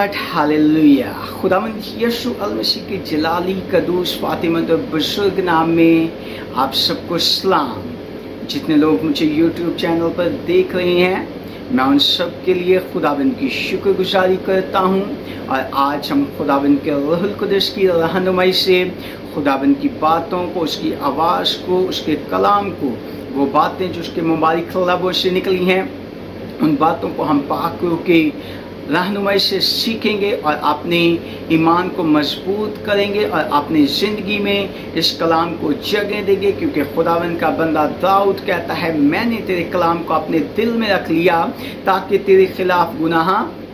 God hallelujah. खुदावंद यीशु अल मसीह के जलाली कदूस फातिमत और बुजुर्ग नाम में आप सबको सलाम। जितने लोग मुझे यूट्यूब चैनल पर देख रहे हैं, मैं उन सब के लिए खुदावंद की शुक्रगुजारी करता हूँ। और आज हम खुदावंद के रूहुल कुद्दूस की रहनुमाई से खुदावंद की बातों को, उसकी आवाज़ को, उसके कलाम को, वो बातें जो उसके मुबारक लबों से निकली हैं, उन बातों को हम पाक रूह के रहनुमाई से सीखेंगे और अपने ईमान को मजबूत करेंगे और अपनी ज़िंदगी में इस कलाम को जगह देंगे। क्योंकि खुदावंद का बंदा दाऊद कहता है, मैंने तेरे कलाम को अपने दिल में रख लिया ताकि तेरे खिलाफ गुनाह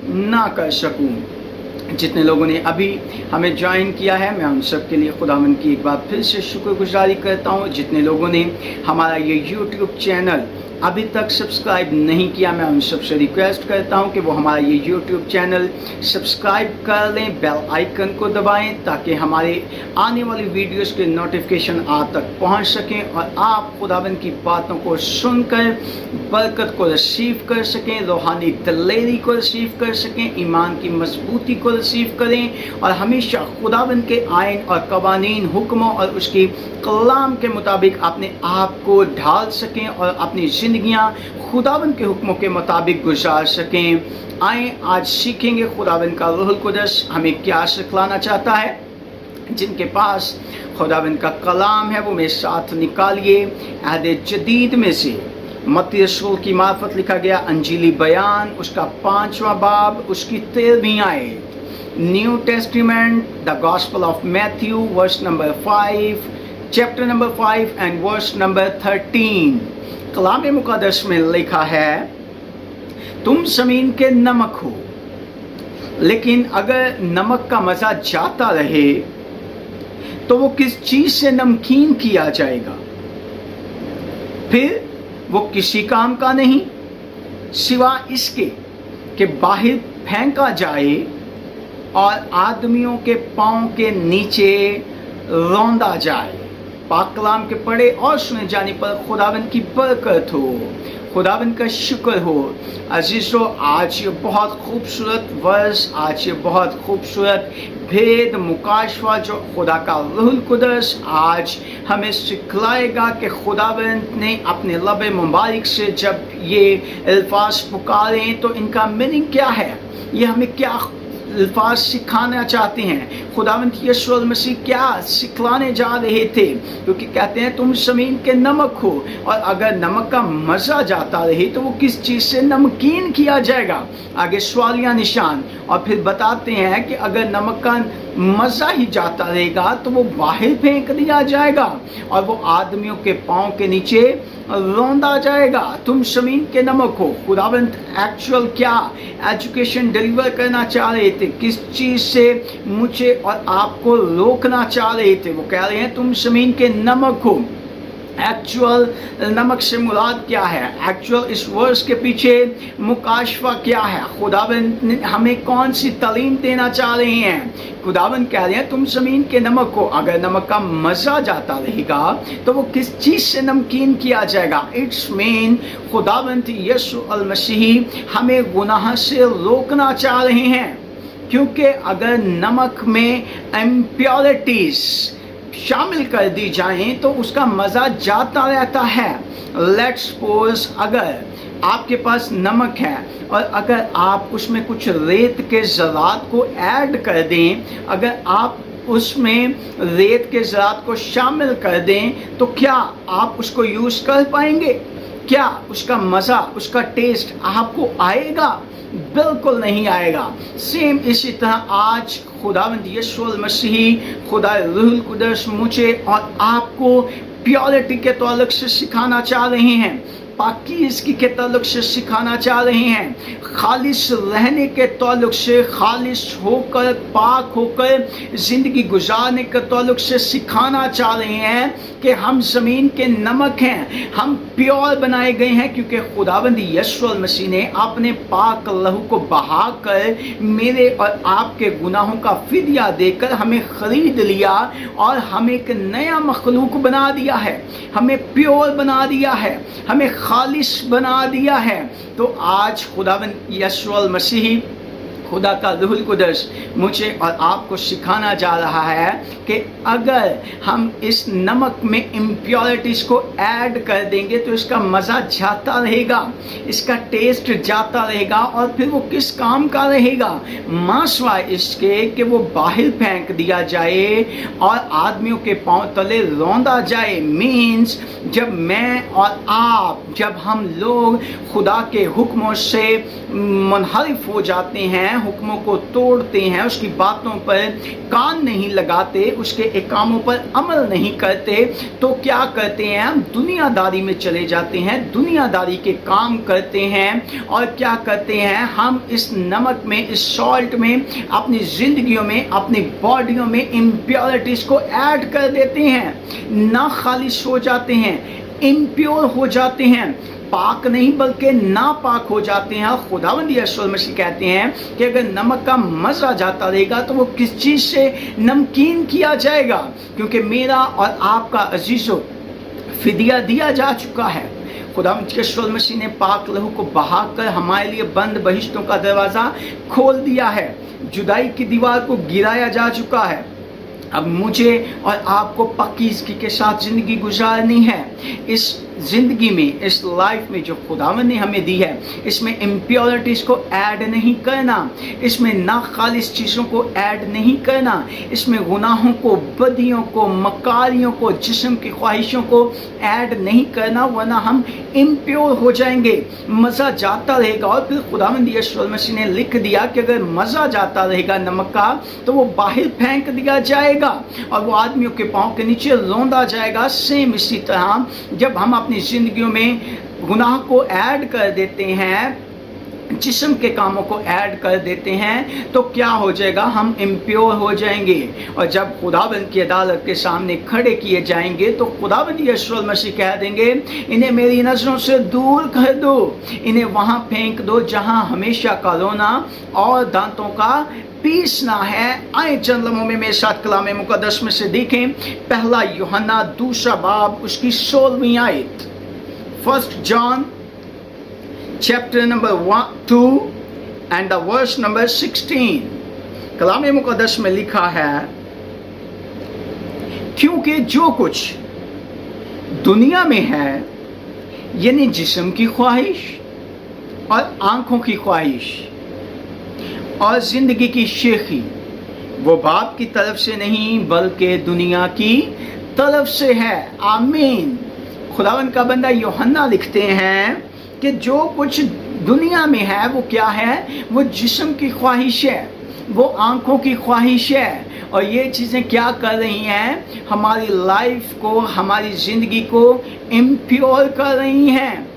ना कर सकूं। जितने लोगों ने अभी हमें ज्वाइन किया है, मैं उन सब के लिए खुदावंद की एक बार फिर से शुक्रगुजारी करता हूँ। जितने लोगों ने हमारा ये यूट्यूब चैनल अभी तक सब्सक्राइब नहीं किया, मैं उन सबसे रिक्वेस्ट करता हूं कि वो हमारा ये यूट्यूब चैनल सब्सक्राइब कर लें, बेल आइकन को दबाएं ताकि हमारे आने वाली वीडियोस के नोटिफिकेशन आप तक पहुंच सकें और आप खुदावंद की बातों को सुनकर बरकत को रिसीव कर सकें, रूहानी दलेरी को रिसीव कर सकें, ईमान की मजबूती को रिसीव करें और हमेशा खुदावंद के आइन और कवानीन, हुक्मों और उसकी कलाम के मुताबिक अपने आप को ढाल सकें और अपनी जिंदगियां खुदावंद के हुक्मों के मुताबिक गुजार सकें। आए आज सीखेंगे खुदावंद का रूहुल कुद्दूस हमें क्या सिखलाना चाहता है। जिनके पास खुदावंद का कलाम है वो मेरे साथ निकालिए अहद जदीद में से मत्ती रसूल की मार्फत लिखा गया अंजीली बयान, उसका 5वां बाब, उसकी 13वीं आयत। New testament, the gospel of Matthew, verse number 5, chapter number 5 and verse number 13। कलाम मुक़द्दस में लिखा है, तुम ज़मीन के नमक हो, लेकिन अगर नमक का मज़ा जाता रहे तो वो किस चीज़ से नमकीन किया जाएगा? फिर वो किसी काम का नहीं सिवा इसके कि बाहर फेंका जाए और आदमियों के पाँव के नीचे रौंदा जाए। पाक कलाम के पढ़े और सुने जाने पर खुदावंद की बरकत हो, खुदावंद का शुक्र हो। अजीज़ों, आज ये बहुत खूबसूरत वर्स, आज ये बहुत खूबसूरत भेद मुकाशवा जो खुदा का रूहुल कुद्दूस आज हमें सिखलाएगा कि खुदावंद ने अपने लबे मुबारक से जब ये अल्फाज पुकारे तो इनका मीनिंग क्या है, ये हमें क्या अल्फाज सिखाना चाहते हैं, खुदावंद यीशु मसीह क्या सिखलाने जा रहे थे। क्योंकि कहते हैं तुम ज़मीन के नमक हो और अगर नमक का मज़ा जाता रहे तो वो किस चीज़ से नमकीन किया जाएगा? आगे सवालिया निशान। और फिर बताते हैं कि अगर नमक का मज़ा ही जाता रहेगा तो वो बाहर फेंक दिया जाएगा और वो आदमियों के पाँव के नीचे रौंदा जाएगा। तुम ज़मीन के नमक हो। खुदावंद एक्चुअल क्या एजुकेशन डिलीवर करना चाह रहे थे, किस चीज़ से मुझे और आपको रोकना चाह रहे थे? वो कह रहे हैं तुम ज़मीन के नमक हो। एक्चुअल नमक से मुराद क्या है? एक्चुअल इस वर्स के पीछे मुकाशवा क्या है? खुदावंद हमें कौन सी तालीम देना चाह रहे हैं? खुदावंद कह रहे हैं तुम ज़मीन के नमक हो, अगर नमक का मज़ा जाता रहेगा तो वो किस चीज़ से नमकीन किया जाएगा? इट्स मीन खुदावंद यीशु अल मसीह हमें गुनाह से रोकना चाह रहे हैं। क्योंकि अगर नमक में इम्प्योरिटीज़ शामिल कर दी जाएं तो उसका मज़ा जाता रहता है। लेट्स सपोज अगर आपके पास नमक है और अगर आप उसमें कुछ रेत के ज़रात को ऐड कर दें, अगर आप उसमें रेत के ज़रात को शामिल कर दें तो क्या आप उसको यूज़ कर पाएंगे? क्या उसका मज़ा, उसका टेस्ट आपको आएगा? बिल्कुल नहीं आएगा। सेम इसी तरह आज खुदावंद यीशु मसीह, खुदा रूहुल कुद्दूस मुझे और आपको प्योरिटी के ताल्लुक से सिखाना चाह रहे हैं, पाकीज़गी के ताल्लुक से सिखाना चाह रहे हैं, खालिश रहने के ताल्लुक से, खालिश होकर पाक होकर ज़िंदगी गुजारने के ताल्लुक से सिखाना चाह रहे हैं कि हम ज़मीन के नमक हैं, हम प्योर बनाए गए हैं। क्योंकि खुदावंद यीशु मसीह ने अपने पाक लहू को बहाकर मेरे और आपके गुनाहों का फिदिया देकर हमें ख़रीद लिया और हमें एक नया मखलूक बना दिया है, हमें प्योर बना दिया है, हमें खालिश बना दिया है। तो आज खुदावंद यीशु मसीह खुदा का रूहुल कुदस मुझे और आपको सिखाना जा रहा है कि अगर हम इस नमक में इम्प्योरिटीज़ को ऐड कर देंगे तो इसका मज़ा जाता रहेगा, इसका टेस्ट जाता रहेगा और फिर वो किस काम का रहेगा, मासवाए इसके कि वो बाहर फेंक दिया जाए और आदमियों के पांव तले रौंदा जाए। मीन्स जब मैं और आप, जब हम लोग खुदा के हुक्मों से मुनहरिफ हो जाते हैं, हुक्मों को तोड़ते हैं, उसकी बातों पर कान नहीं लगाते, उसके एकामों पर अमल नहीं करते, तो क्या करते हैं, हम दुनियादारी में चले जाते हैं, दुनियादारी के काम करते हैं। और क्या करते हैं, हम इस नमक में, इस सॉल्ट में, अपनी जिंदगियों में, अपनी बॉडियों में इम्प्योरिटीज को ऐड कर देते हैं, ना खालिश हो जाते हैं, इम्प्योर हो जाते हैं, पाक नहीं बल्कि नापाक हो जाते हैं। खुदावंद यीशु मसीह कहते हैं कि अगर नमक का मज़ा जाता रहेगा तो वो किस चीज़ से नमकीन किया जाएगा, क्योंकि मेरा और आपका अजीज़ों फिदिया दिया जा चुका है। खुदावंद यीशु मसीह ने पाक लहू को बहाकर हमारे लिए बंद बहिश्तों का दरवाज़ा खोल दिया है, जुदाई की दीवार को गिराया जा चुका है। अब मुझे और आपको पाकीज़गी के साथ ज़िंदगी गुजारनी है। इस ज़िंदगी में, इस लाइफ में जो खुदावंद ने हमें दी है, इसमें इम्प्योरिटीज़ को ऐड नहीं करना, इसमें नाखालिस चीज़ों को ऐड नहीं करना, इसमें गुनाहों को, बदियों को, मकारियों को, जिस्म की ख्वाहिशों को ऐड नहीं करना, वरना हम इम्प्योर हो जाएंगे, मज़ा जाता रहेगा। और फिर खुदावंद यीशु मसीह ने लिख दिया कि अगर मज़ा जाता रहेगा नमक का तो वो बाहर फेंक दिया जाएगा और वो आदमियों के पाँव के नीचे रौंदा जाएगा। सेम इसी तरह जब हम अपनी जिंदगियों में गुनाह को ऐड कर देते हैं, जिस्म के कामों को ऐड कर देते हैं, तो क्या हो जाएगा, हम इम्प्योर हो जाएंगे। और जब खुदावंद की अदालत के सामने खड़े किए जाएंगे तो खुदावंद यीशु मसीह कह देंगे, इन्हें मेरी नज़रों से दूर कर दो, इन्हें वहाँ फेंक दो जहाँ हमेशा का रोना और दांतों का पीसना है। आए चंद लम्हों में मेरे साथ कलाम मुकद्दस में से देखें पहला यूहन्ना दूसरा बाब उसकी 16वीं आयत, 1 John chapter number 2 and the verse number 16। कलाम मुकद्दस में लिखा है, क्योंकि जो कुछ दुनिया में है, यानी जिस्म की ख्वाहिश और आंखों की ख्वाहिश और जिंदगी की शेखी, वो बाप की तरफ से नहीं बल्कि दुनिया की तरफ से है। आमीन। खुदावंद का बंदा यूहन्ना लिखते हैं कि जो कुछ दुनिया में है वो क्या है, वो जिस्म की ख्वाहिश है, वो आंखों की ख्वाहिश है। और ये चीज़ें क्या कर रही हैं, हमारी लाइफ को, हमारी ज़िंदगी को इम्प्योर कर रही हैं।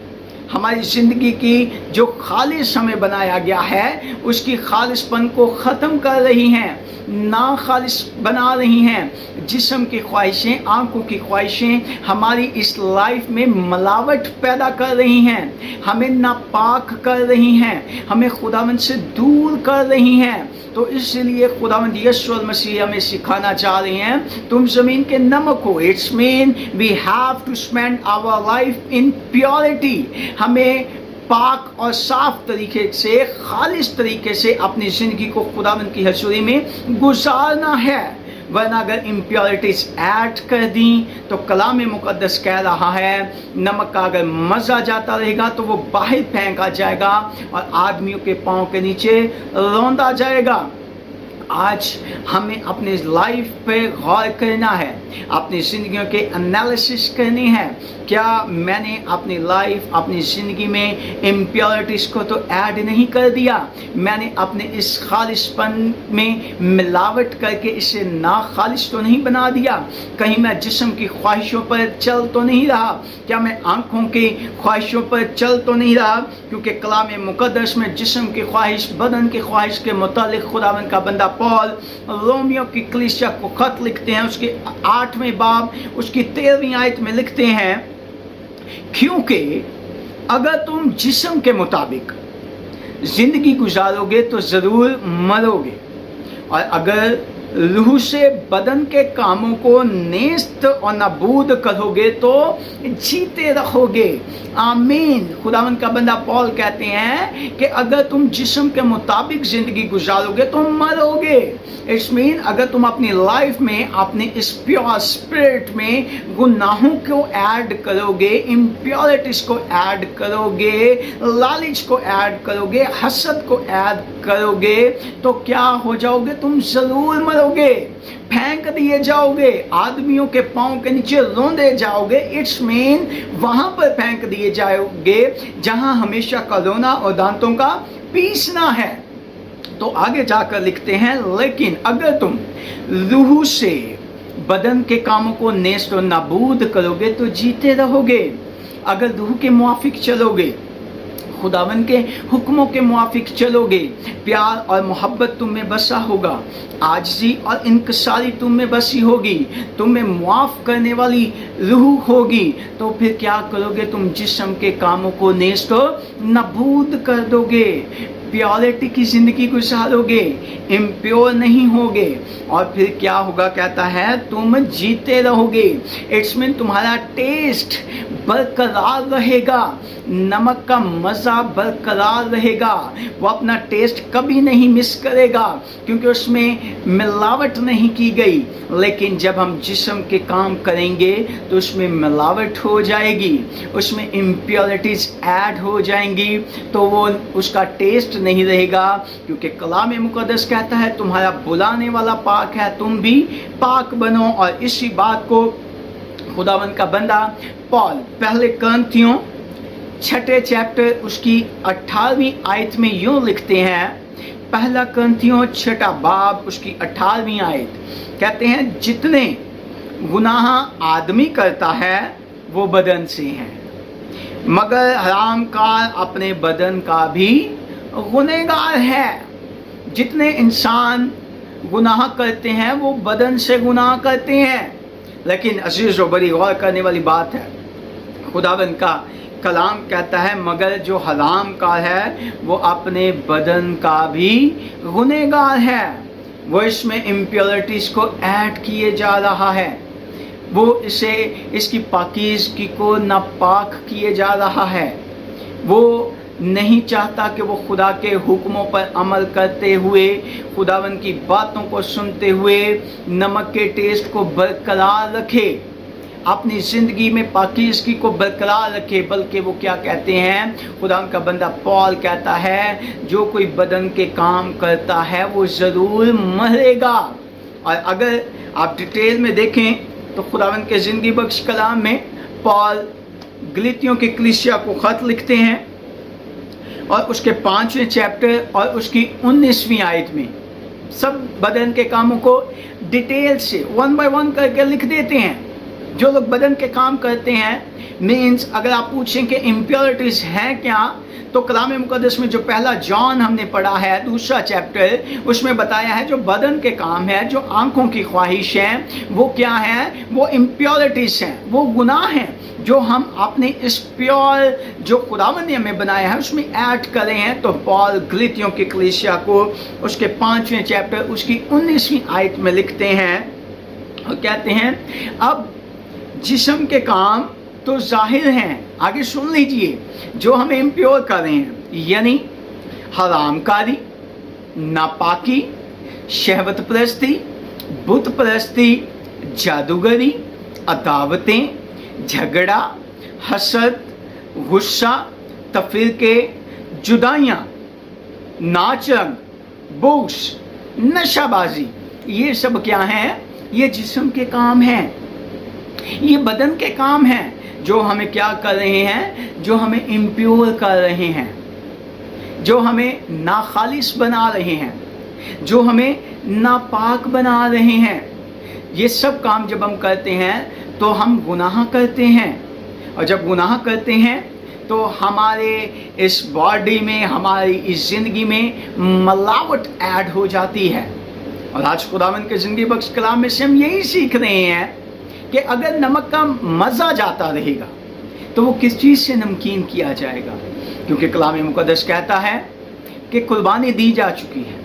हमारी ज़िंदगी की जो खालिस हमें बनाया गया है उसकी खालिसपन को ख़त्म कर रही हैं, ना खालिस बना रही हैं। जिस्म की ख्वाहिशें, आंखों की ख्वाहिशें हमारी इस लाइफ में मिलावट पैदा कर रही हैं, हमें नापाक कर रही हैं, हमें खुदावंद से दूर कर रही हैं। तो इसलिए खुदावंद यीशु मसीह हमें सिखाना चाह रहे हैं, तुम ज़मीन के नमक हो। It's mean we have to spend our life in purity. हमें पाक और साफ तरीके से, खालिस तरीके से अपनी ज़िंदगी को खुदावंद की हज़ूरी में गुजारना है, वरना अगर इम्प्योरिटीज ऐड कर दी तो कलाम मुकद्दस कह रहा है नमक का अगर मज़ा जाता रहेगा तो वो बाहर फेंका जाएगा और आदमियों के पाँव के नीचे रौंदा जाएगा। आज हमें अपने लाइफ पे गौर करना है, अपनी ज़िंदगियों के एनालिसिस करनी है। क्या मैंने अपनी लाइफ, अपनी ज़िंदगी में इम्प्योरिटीज़ को तो ऐड नहीं कर दिया, मैंने अपने इस खालिसपन में मिलावट करके इसे ना खालिस तो नहीं बना दिया। कहीं मैं जिस्म की ख्वाहिशों पर चल तो नहीं रहा, क्या मैं आँखों की ख्वाहिशों पर चल तो नहीं रहा, क्योंकि कलाम मुकद्दस में जिस्म की ख्वाहिश, बदन की ख्वाहिश के मुतालिक खुदावंद का बंदा पौल रोमियो की कलीसिया को खत लिखते हैं, उसके 8वें बाब उसकी 13वीं आयत में लिखते हैं, क्योंकि अगर तुम जिस्म के मुताबिक जिंदगी गुजारोगे तो ज़रूर मरोगे, और अगर रूह से बदन के कामों को नेस्त और नबूद करोगे तो जीते रहोगे। आमीन। खुदावंद का बंदा पौल कहते हैं कि अगर तुम जिस्म के मुताबिक जिंदगी गुजारोगे तो मरोगे। इट्स मीन अगर तुम अपनी लाइफ में अपने इस प्योर स्पिरिट में गुनाहों को ऐड करोगे, इम्प्योरिटीज को ऐड करोगे, लालच को ऐड करोगे, हसद को ऐड करोगे, तो क्या हो जाओगे? तुम जरूर मरोगे, फेंक दिए जाओगे, आदमियों के पांव के नीचे रौंदे जाओगे। इट्स मीन वहां पर फेंक दिए जाओगे जहां हमेशा का रोना और दांतों का पीसना है। तो आगे जाकर लिखते हैं, लेकिन अगर तुम रूह से बदन के कामों को नेस्त और नाबूद करोगे तो जीते रहोगे। अगर रूह के मुआफिक चलोगे, खुदावन के हुक्मों के मुआफिक चलोगे, प्यार और मोहब्बत तुम में बसा होगा, आजिज़ी और इनकसारी तुम में बसी होगी, तुम में मुआफ करने वाली रूह होगी, तो फिर क्या करोगे? तुम जिस्म के कामों को नेस्त और नाबूद कर दोगे, प्योरिटी की जिंदगी गुजारोगे, इम्प्योर नहीं होगे, और फिर क्या होगा? कहता है तुम जीते रहोगे। इट्स मीन तुम्हारा टेस्ट बरकरार रहेगा, नमक का मज़ा बरकरार रहेगा, वो अपना टेस्ट कभी नहीं मिस करेगा क्योंकि उसमें मिलावट नहीं की गई। लेकिन जब हम जिस्म के काम करेंगे तो उसमें मिलावट हो जाएगी, उसमें इम्प्योरिटीज ऐड हो जाएंगी, तो वो उसका टेस्ट नहीं रहेगा। क्योंकि कलाम मुक़द्दस कहता है तुम्हारा बुलाने वाला पाक है, तुम भी पाक बनो। और इसी बात को खुदावंद का बंदा पॉल पहले करंथियों 6 चैप्टर उसकी 18वीं आयत में यूं लिखते हैं, पहला करंथियों 6 बाब उसकी 18वीं आयत, कहते हैं जितने गुनाह आदमी करता है वो बदन से हैं, मगर हरामकार अपने बदन का भी गुनहगार है। जितने इंसान गुनाह करते हैं वो बदन से गुनाह करते हैं। लेकिन अजीज और बड़ी गौर करने वाली बात है, खुदावंद का कलाम कहता है मगर जो हराम का है वो अपने बदन का भी गुनहगार है। वो इसमें इम्प्योरिटीज को ऐड किए जा रहा है, वो इसकी पाकीज़गी को नापाक किए जा रहा है। वो नहीं चाहता कि वो खुदा के हुक्मों पर अमल करते हुए, खुदावन की बातों को सुनते हुए नमक के टेस्ट को बरकरार रखे, अपनी ज़िंदगी में पाकीज़गी को बरकरार रखे। बल्कि वो क्या कहते हैं, खुदा का बंदा पॉल कहता है जो कोई बदन के काम करता है वो ज़रूर मरेगा। और अगर आप डिटेल में देखें तो खुदावन के ज़िंदगी बख्श कलाम में पॉल गलीतियों की कलीसिया को ख़त लिखते हैं और उसके 5वें चैप्टर और उसकी 19वीं आयत में सब बदन के कामों को डिटेल से 1 बाय 1 करके लिख देते हैं। जो लोग बदन के काम करते हैं, मीन्स अगर आप पूछें कि इम्प्योरिटीज हैं क्या, तो कलाम मुक़द्दस में जो पहला जॉन हमने पढ़ा है 2 चैप्टर, उसमें बताया है जो बदन के काम है, जो आंखों की ख्वाहिश है, वो क्या है? वो इम्प्योरिटीज हैं, वो गुनाह हैं जो हम अपने इस प्योर जो खुदावंद ने हमें बनाया है उसमें ऐड कर रहे हैं। तो पॉल गलीतियों की कलीसिया को उसके 5वें चैप्टर उसकी 19वीं आयत में लिखते हैं और कहते हैं अब जिस्म के काम तो जाहिर हैं, आगे सुन लीजिए, जो हमें इम्प्योर कर रहे हैं, यानी हरामकारी, नापाकी, शहवत परस्ती, बुत परस्ती, जादूगरी, अदावतें, झगड़ा, हसद, गुस्सा, तफरीके, जुदाइयाँ, नाच रंग, बुग्स, नशाबाजी, ये सब क्या हैं? ये जिस्म के काम हैं, ये बदन के काम हैं जो हमें क्या कर रहे हैं? जो हमें इम्प्योर कर रहे हैं, जो हमें नाखालिस बना रहे हैं, जो हमें नापाक बना रहे हैं। ये सब काम जब हम करते हैं तो हम गुनाह करते हैं, और जब गुनाह करते हैं तो हमारे इस बॉडी में, हमारी इस ज़िंदगी में मिलावट ऐड हो जाती है। और आज खुदावंद के ज़िंदगी बख्श कलाम में से हम यही सीख रहे हैं कि अगर नमक का मज़ा जाता रहेगा तो वो किस चीज़ से नमकीन किया जाएगा। क्योंकि कलाम मुक़द्दस कहता है कि कुर्बानी दी जा चुकी है,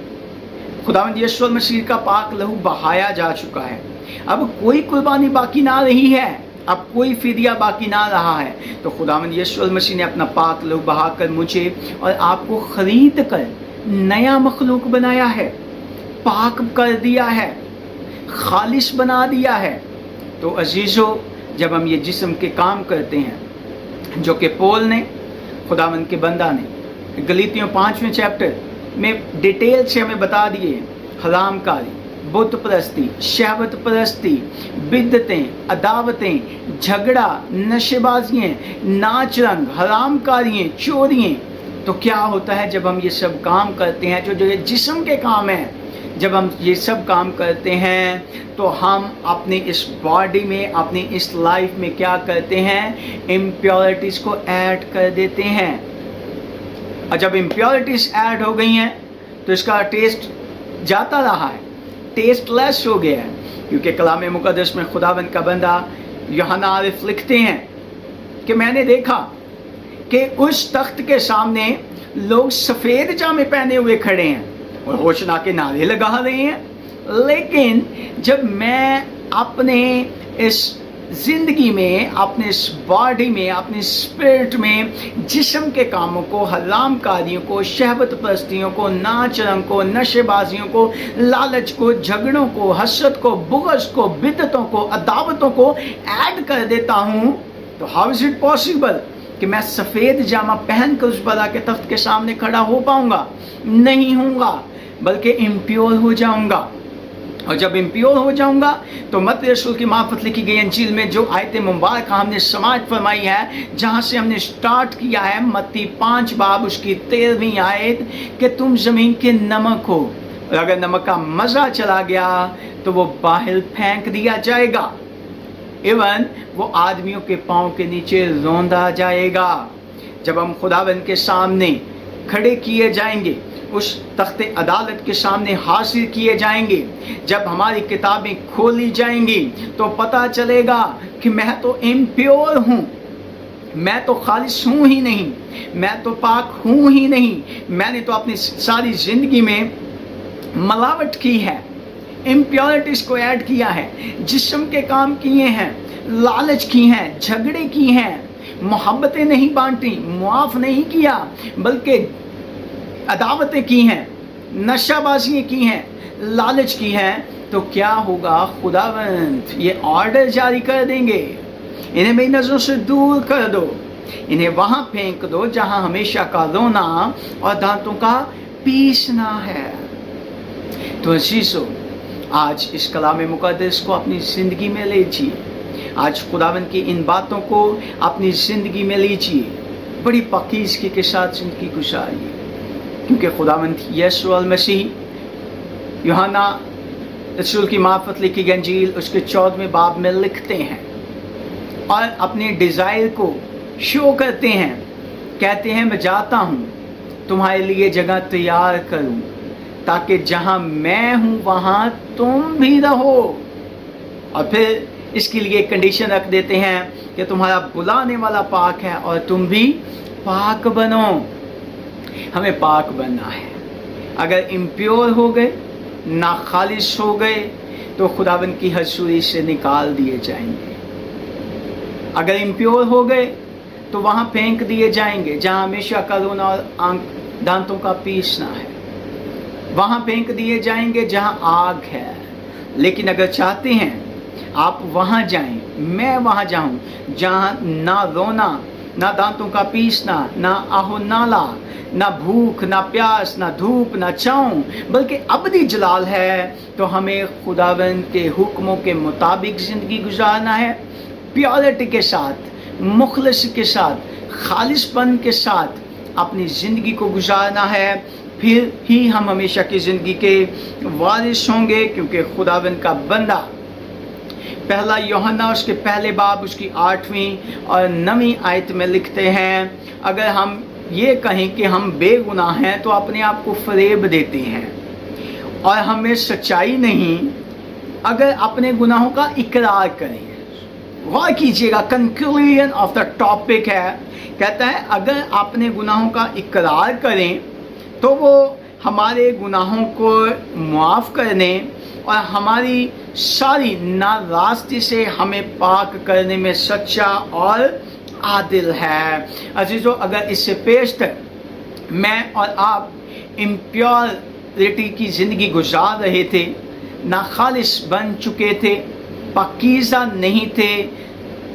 खुदावंद यीशु मसीह का पाक लहू बहाया जा चुका है। अब कोई कुर्बानी बाकी ना रही है, अब कोई फिदिया बाकी ना रहा है। तो खुदावंद यीशु मसीह ने अपना पाक लहू बहाकर मुझे और आपको खरीद कर नया मखलूक बनाया है, पाक कर दिया है, खालिश बना दिया है। तो अजीज़ों, जब हम ये जिस्म के काम करते हैं जो कि पौल ने, खुदावंद के बंदा ने गलीतियों 5वें चैप्टर में डिटेल से हमें बता दिए, हरामकारी, बुत परस्ती, शहवत परस्ती, बिद्दतें, अदावतें, झगड़ा, नशेबाजियाँ, नाच रंग, हरामकारियाँ, चोरियाँ। तो क्या होता है जब हम ये सब काम करते हैं, जो ये जिस्म के काम हैं, जब हम ये सब काम करते हैं तो हम अपने इस बॉडी में, अपनी इस लाइफ में क्या करते हैं, इम्प्योरिटीज को ऐड कर देते हैं। और जब इम्प्योरिटीज ऐड हो गई हैं तो इसका टेस्ट जाता रहा है, टेस्टलेस हो गया है। क्योंकि कलाम मुक़द्दस में खुदावंद का बंदा यूहन्ना आरिफ लिखते हैं कि मैंने देखा कि उस तख्त के सामने लोग सफ़ेद जामे पहने हुए खड़े हैं और होशना के नारे लगा रहे हैं, लेकिन जब मैं अपने इस ज़िंदगी में, अपने इस बॉडी में, अपने स्पिरिट में जिस्म के कामों को, हरामकारियों को, शहवत परस्तियों को, नाच रंग को, नशेबाजियों को, लालच को, झगड़ों को, हसरत को, बुग़्ज़ को, बिदअतों को, अदावतों को ऐड कर देता हूँ, तो हाउ इज़ इट पॉसिबल कि मैं सफ़ेद जामा पहन कर उस बड़ा के तख्त के सामने खड़ा हो पाऊँगा? नहीं होऊंगा, बल्कि इम्प्योर हो जाऊँगा। और जब इम्प्योर हो जाऊंगा तो मत्ती रसूल की मार्फत लिखी गई अंजील में जो आयत मुबारक हमने समाज फरमाई है, जहाँ से हमने स्टार्ट किया है, मत्ती 5 बाब उसकी 13वीं आयत, कि तुम ज़मीन के नमक हो, और अगर नमक का मज़ा चला गया तो वो बाहर फेंक दिया जाएगा, इवन वो आदमियों के पाँव के नीचे रौंदा जाएगा। जब हम खुदावंद के सामने खड़े किए जाएंगे, उस तख्ते अदालत के सामने हाजिर किए जाएंगे, जब हमारी किताबें खोली जाएंगी तो पता चलेगा कि मैं तो इम्प्योर हूँ, मैं तो खालिश हूँ ही नहीं, मैं तो पाक हूँ ही नहीं, मैंने तो अपनी सारी ज़िंदगी में मिलावट की है, इम्प्योरिटीज़ को ऐड किया है, जिस्म के काम किए हैं, लालच की हैं, झगड़े की हैं, मोहब्बतें नहीं बांटी, मुआफ़ नहीं किया, बल्कि अदावतें की हैं, नशाबाजियाँ की हैं, लालच की हैं। तो क्या होगा, खुदावंद ये ऑर्डर जारी कर देंगे, इन्हें मेरी नज़रों से दूर कर दो, इन्हें वहाँ फेंक दो जहाँ हमेशा का रोना और दांतों का पीसना है। तो अजीज़ों, आज इस कलाम मुक़द्दस को अपनी ज़िंदगी में लीजिए, आज खुदावंद की इन बातों को अपनी ज़िंदगी में लीजिए, बड़ी पाकीज़गी के साथ ज़िंदगी गुजारिए, क्योंकि खुदावंद यीशु मसीह यूहन्ना रसूल की मार्फत लिखी गई अंजील उसके 14वें बाब में लिखते हैं और अपने डिज़ायर को शो करते हैं, कहते हैं मैं जाता हूँ तुम्हारे लिए जगह तैयार करूँ, ताकि जहाँ मैं हूँ वहाँ तुम भी रहो। और फिर इसके लिए कंडीशन रख देते हैं कि तुम्हारा बुलाने वाला पाक है और तुम भी पाक बनो। हमें पाक बनना है। अगर इम्प्योर हो गए, नाखालिश हो गए, तो खुदावंद की हजूरी से निकाल दिए जाएंगे। अगर इम्प्योर हो गए तो वहाँ फेंक दिए जाएंगे जहाँ हमेशा का रोना और दांतों का पीसना है, वहाँ फेंक दिए जाएंगे जहाँ आग है। लेकिन अगर चाहते हैं आप वहाँ जाएं, मैं वहाँ जाऊँ जहाँ ना रोना, ना दांतों का पीसना, ना आहो नाला, ना भूख, ना प्यास, ना धूप, ना छाँव, बल्कि अबदी जलाल है, तो हमें खुदावंद के हुक्मों के मुताबिक ज़िंदगी गुजारना है, प्योरिटी के साथ, मुखलिस के साथ, खालिशपन के साथ अपनी ज़िंदगी को गुजारना है। फिर ही हम हमेशा की ज़िंदगी के वारिस होंगे, क्योंकि खुदावंद का बंदा पहला यूहन्ना उसके पहले बाब उसकी 8वीं और 9वीं आयत में लिखते हैं, अगर हम ये कहें कि हम बेगुनाह हैं तो अपने आप को फरेब देते हैं और हमें सच्चाई नहीं। अगर अपने गुनाहों का इकरार करें, गौर कीजिएगा, कंक्लूजन ऑफ द टॉपिक है, कहता है अगर अपने गुनाहों का इकरार करें तो वो हमारे गुनाहों को माफ़ करने और हमारी सारी नाराज़गी से हमें पाक करने में सच्चा और आदिल है। अजीज़ों, अगर इससे पेशतर मैं और आप इम्प्योरिटी की ज़िंदगी गुजार रहे थे, नाखालिस बन चुके थे, पाकीज़ा नहीं थे,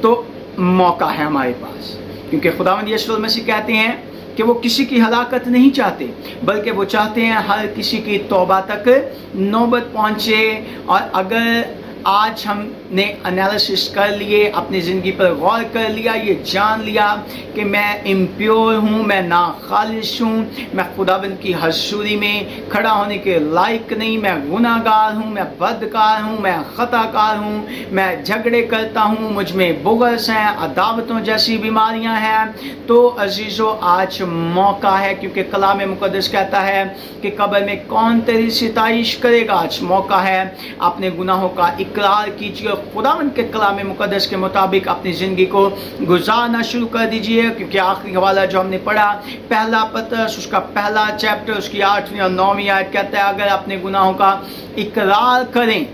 तो मौका है हमारे पास, क्योंकि खुदावंद यीशु मसीह कहते हैं कि वो किसी की हलाकत नहीं चाहते, बल्कि वो चाहते हैं हर किसी की तौबा तक नौबत पहुँचे। और अगर आज हमने एनालिसिस कर लिए, अपनी ज़िंदगी पर गौर कर लिया, ये जान लिया कि मैं इम्प्योर हूँ, मैं नाखालिस हूँ, मैं खुदाबंद की हज़ूरी में खड़ा होने के लायक नहीं, मैं गुनाहगार हूँ, मैं बदकार हूँ, मैं ख़ताकार हूँ, मैं झगड़े करता हूँ, मुझ में बुग़्ज़ हैं, अदावतों जैसी बीमारियाँ हैं, तो अजीज़ों आज मौका है, क्योंकि कलाम मुक़द्दस कहता है कि कब्र में कौन तेरी सिताइश करेगा। आज मौका है, अपने गुनाहों का इकरार कीजिए, खुदावंद के कलाम मुक़द्दस के मुताबिक अपनी ज़िंदगी को गुजारना शुरू कर दीजिए। क्योंकि आखिरी हवाला जो हमने पढ़ा, पहला पत्रस उसका पहला चैप्टर उसकी 8वीं और 9वीं आयत कहता है, अगर अपने गुनाहों का इकरार करें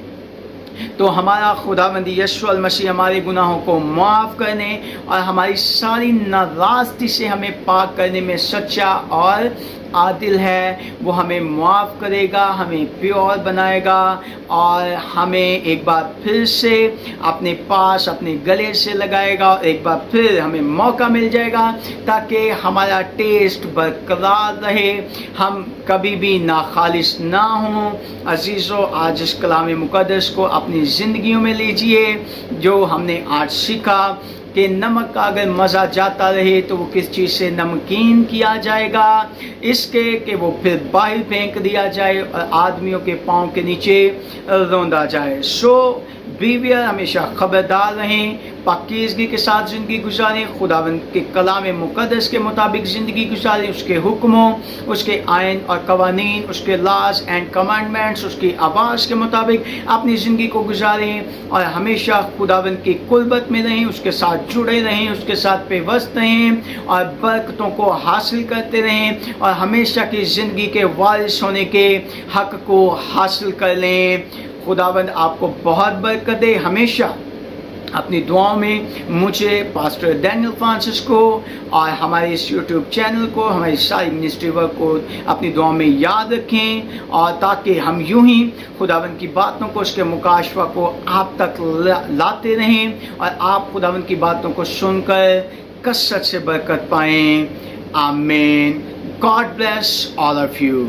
तो हमारा खुदावंद यीशु मसीह हमारे गुनाहों को माफ़ करने और हमारी सारी नाराज़गी से हमें पाक करने में सच्चा और आदिल है। वो हमें माफ़ करेगा, हमें प्योर बनाएगा और हमें एक बार फिर से अपने पास अपने गले से लगाएगा, और एक बार फिर हमें मौका मिल जाएगा ताकि हमारा टेस्ट बरकरार रहे, हम कभी भी नाखालिस ना हों। अजीज़ों, आज इस कलाम मुक़द्दस को अपनी ज़िंदगियों में लीजिए। जो हमने आज सीखा कि नमक का अगर मज़ा जाता रहे तो वो किस चीज़ से नमकीन किया जाएगा, इसके कि वो फिर बाहर फेंक दिया जाए और आदमियों के पाँव के नीचे रौंदा जाए। सो बीवियाँ हमेशा खबरदार रहें, पाकीज़गी के साथ ज़िंदगी गुजारें, खुदावंद के कलाम मुक़द्दस के मुताबिक ज़िंदगी गुजारें, उसके हुक्मों, उसके आयन और कवानीन, उसके लॉज एंड कमांडमेंट्स, उसकी आवाज़ के मुताबिक अपनी ज़िंदगी को गुजारें और हमेशा खुदावंद की कुर्बत में रहें, उसके साथ जुड़े रहें, उसके साथ पेवस्त रहें और बरकतों को हासिल करते रहें और हमेशा की ज़िंदगी के वारिस होने के हक़ को हासिल कर लें। खुदावंद आपको बहुत बरकत दे। हमेशा अपनी दुआओं में मुझे, पास्टर डैनियल फ्रांसिस को और हमारे इस यूट्यूब चैनल को, हमारी सारी मिनिस्ट्री वर्क को अपनी दुआओं में याद रखें, और ताकि हम यूं ही खुदावंद की बातों को, उसके मुकाशवा को आप तक लाते रहें और आप खुदावंद की बातों को सुनकर कसरत से बरकत पाएं। आमीन। God bless all of you.